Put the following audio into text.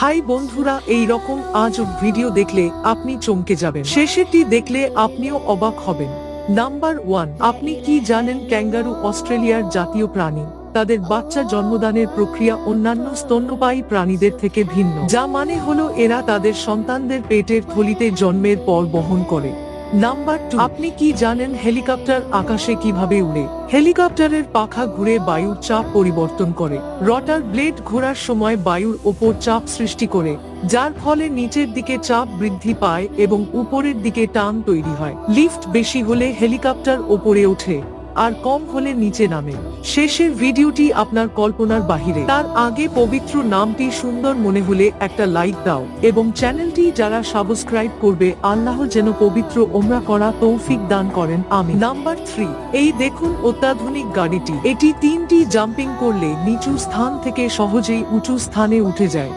High বন্ধুরা, এই রকম আজব ভিডিও দেখলে আপনি চমকে যাবেন, শেষেরটি দেখলে আপনিও অবাক হবেন। নাম্বার 1, আপনি কি জানেন ক্যাঙ্গারু অস্ট্রেলিয়ার জাতীয় প্রাণী। তাদের বাচ্চা জন্মদানের প্রক্রিয়া অন্যান্য স্তন্যপায়ী প্রাণীদের থেকে ভিন্ন, যা মানে হলো এরা তাদের সন্তানদের পেটের থলিতে জন্মের পর বহন করে। নাম্বার 2, আপনি কি জানেন হেলিকপ্টার আকাশে কিভাবে উড়ে। হেলিকপ্টারের পাখা ঘুরে বায়ুর চাপ পরিবর্তন করে। রটার ব্লেড ঘোরার সময় বায়ুর ওপর চাপ সৃষ্টি করে, যার ফলে নিচের দিকে চাপ বৃদ্ধি পায় এবং উপরের দিকে টান তৈরি হয়। লিফট বেশি হলে হেলিকপ্টার ওপরে ওঠে, আর কম হলে নিচে নামে। শেষের ভিডিওটি আপনার কল্পনার বাহিরে। তার আগে পবিত্র নামটি সুন্দর মনে হলে একটা লাইক দাও এবং চ্যানেলটি যারা সাবস্ক্রাইব করবে আল্লাহ যেন পবিত্র ওমরা করা তৌফিক দান করেন, আমিন। নাম্বার 3, এই দেখুন অত্যাধুনিক গাড়িটি। এটি 3টি জাম্পিং করলে নিচু স্থান থেকে সহজেই উঁচু স্থানে উঠে যায়।